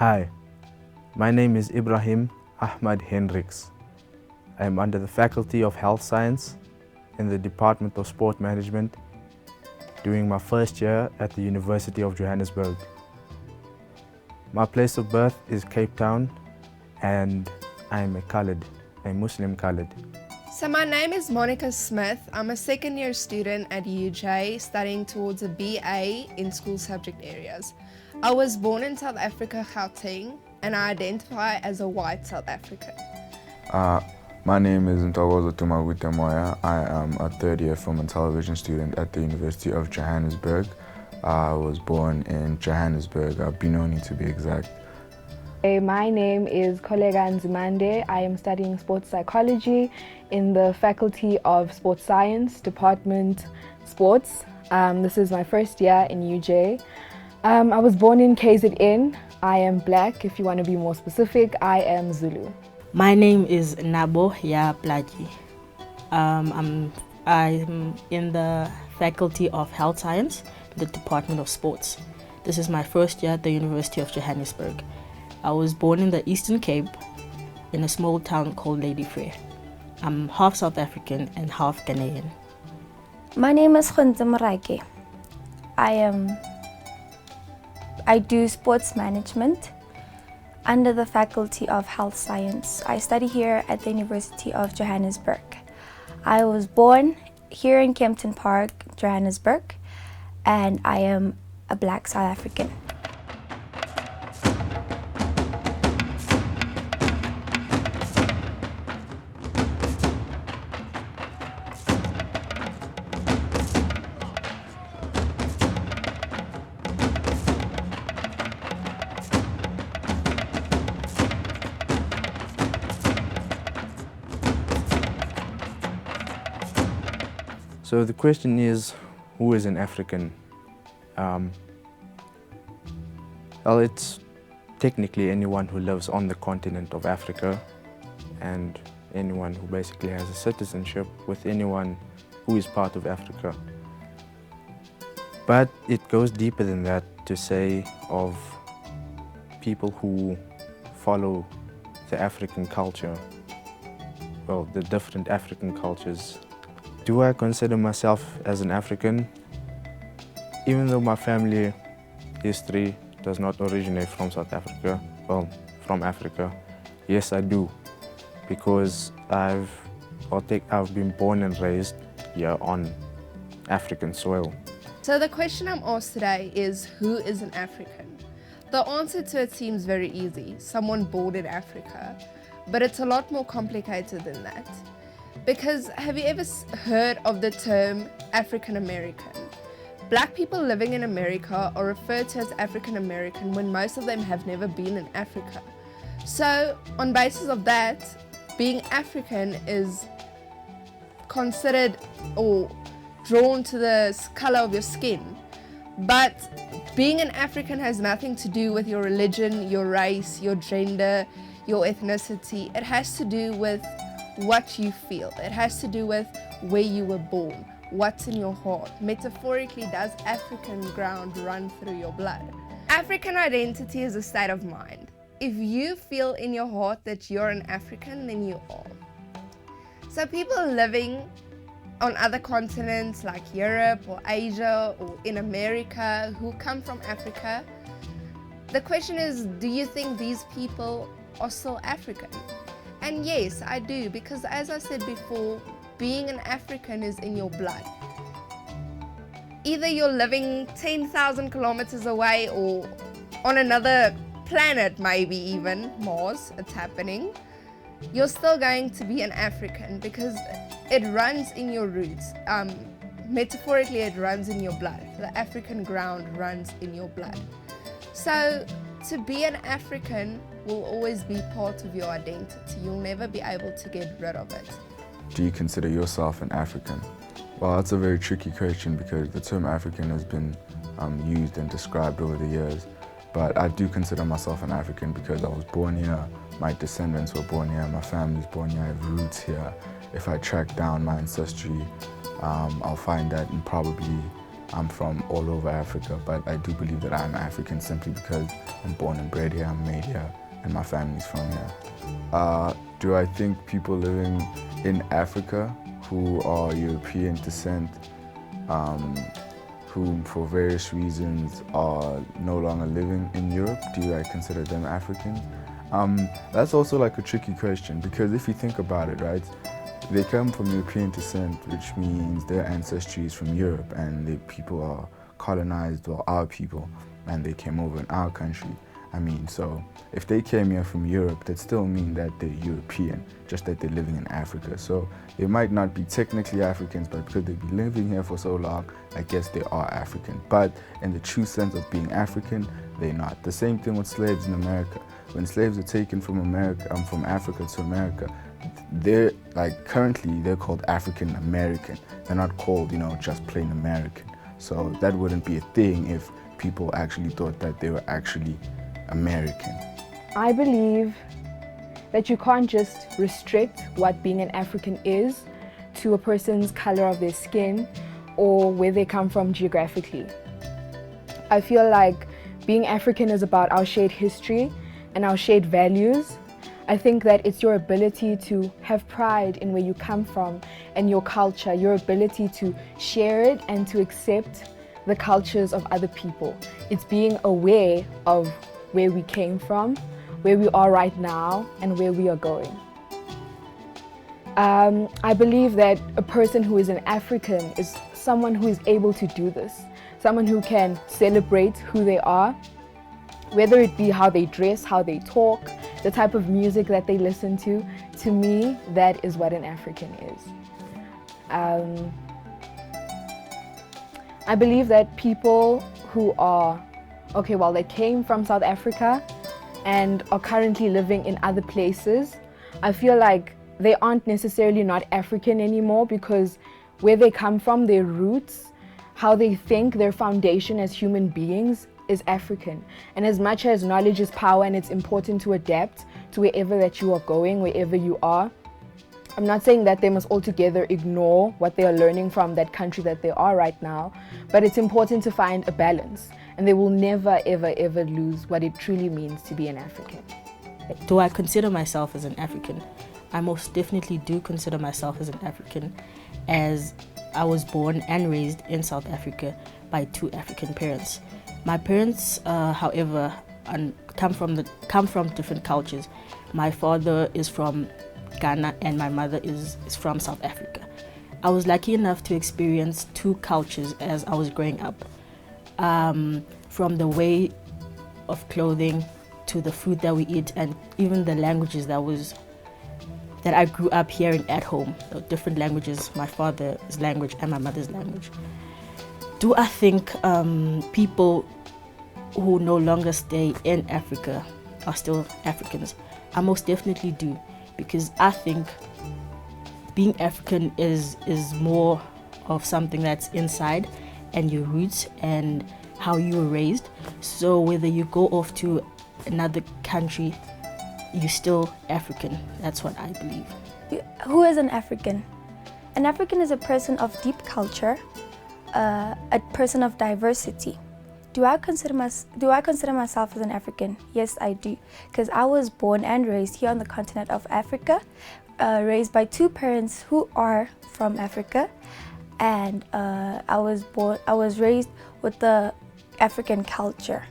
Hi, my name is Ibrahim Ahmad Hendricks. I am under the Faculty of Health Science in the Department of Sport Management, doing my first year at the University of Johannesburg. My place of birth is Cape Town and I am a Muslim Khalid. So my name is Monica Smith. I'm a second year student at UJ studying towards a BA in school subject areas. I was born in South Africa, Gauteng, and I identify as a white South African. My name is Ntokozo Tumawute Moya. I am a third year film and television student at the University of Johannesburg. I was born in Johannesburg, Benoni to be exact. My name is Kolega Nzimande. I am studying sports psychology in the Faculty of Sports Science, Department Sports. This is my first year in UJ. I was born in KZN. I am black, if you want to be more specific. I am Zulu. My name is Nabo Ya Plaji. I'm in the Faculty of Health Science, the Department of Sports. This is my first year at the University of Johannesburg. I was born in the Eastern Cape in a small town called Ladyfair. I'm half South African and half Ghanaian. My name is Khonze Morake. I do sports management under the Faculty of Health Science. I study here at the University of Johannesburg. I was born here in Kempton Park, Johannesburg, and I am a black South African. So the question is, who is an African? Well, it's technically anyone who lives on the continent of Africa and anyone who basically has a citizenship with anyone who is part of Africa. But it goes deeper than that to say of people who follow the African culture, well, the different African cultures. Do I consider myself as an African? Even though my family history does not originate from South Africa, well, from Africa, yes I do, because I've been born and raised here on African soil. So the question I'm asked today is, who is an African? The answer to it seems very easy, someone born in Africa, but it's a lot more complicated than that. Because have you ever heard of the term African American? Black people living in America are referred to as African American when most of them have never been in Africa. So on basis of that, being African is considered or drawn to the color of your skin. But being an African has nothing to do with your religion, your race, your gender, your ethnicity. It has to do with what you feel. It has to do with where you were born, what's in your heart. Metaphorically, does African ground run through your blood? African identity is a state of mind. If you feel in your heart that you're an African, then you are. So people living on other continents like Europe or Asia or in America who come from Africa, the question is, do you think these people are still African? And yes, I do, because as I said before, being an African is in your blood. Either you're living 10,000 kilometers away or on another planet, maybe even Mars, it's happening, you're still going to be an African because it runs in your roots. Metaphorically, it runs in your blood. The African ground runs in your blood. So to be an African will always be part of your identity. You'll never be able to get rid of it. Do you consider yourself an African? Well, that's a very tricky question because the term African has been used and described over the years. But I do consider myself an African because I was born here, my descendants were born here, my family's born here, I have roots here. If I track down my ancestry, I'll find that in probably I'm from all over Africa, but I do believe that I'm African simply because I'm born and bred here, I'm made here, and my family's from here. Do I think people living in Africa who are European descent, who for various reasons are no longer living in Europe, do I consider them Africans? That's also like a tricky question, because if you think about it, right, they come from European descent, which means their ancestry is from Europe, and the people are colonized, or our people, and they came over in our country. I mean, so if they came here from Europe, that still mean that they're European, just that they're living in Africa. So they might not be technically Africans, but because they've been living here for so long, I guess they are African. But in the true sense of being African, they're not. The same thing with slaves in America. When slaves are taken from from Africa to America, they're like, currently they're called African American. They're not called, just plain American. So that wouldn't be a thing if people actually thought that they were actually American. I believe that you can't just restrict what being an African is to a person's color of their skin or where they come from geographically. I feel like being African is about our shared history and our shared values. I think that it's your ability to have pride in where you come from and your culture, your ability to share it and to accept the cultures of other people. It's being aware of where we came from, where we are right now, and where we are going. I believe that a person who is an African is someone who is able to do this, someone who can celebrate who they are, whether it be how they dress, how they talk, the type of music that they listen to. To me, that is what an African is. I believe that people who are, they came from South Africa and are currently living in other places, I feel like they aren't necessarily not African anymore, because where they come from, their roots, how they think, their foundation as human beings is African. And as much as knowledge is power and it's important to adapt to wherever that you are going, wherever you are, I'm not saying that they must altogether ignore what they are learning from that country that they are right now, but it's important to find a balance, and they will never, ever, ever lose what it truly means to be an African. Do I consider myself as an African? I most definitely do consider myself as an African, as I was born and raised in South Africa by two African parents. My parents, however, come from different cultures. My father is from Ghana and my mother is from South Africa. I was lucky enough to experience two cultures as I was growing up, from the way of clothing to the food that we eat, and even the languages that I grew up hearing at home, the different languages, my father's language and my mother's language. Do I think people who no longer stay in Africa are still Africans? I most definitely do, because I think being African is more of something that's inside, and your roots and how you were raised. So whether you go off to another country, you're still African. That's what I believe. Who is an African? An African is a person of deep culture, a person of diversity. Do I consider myself as an African? Yes, I do, because I was born and raised here on the continent of Africa, raised by two parents who are from Africa, and I was raised with the African culture.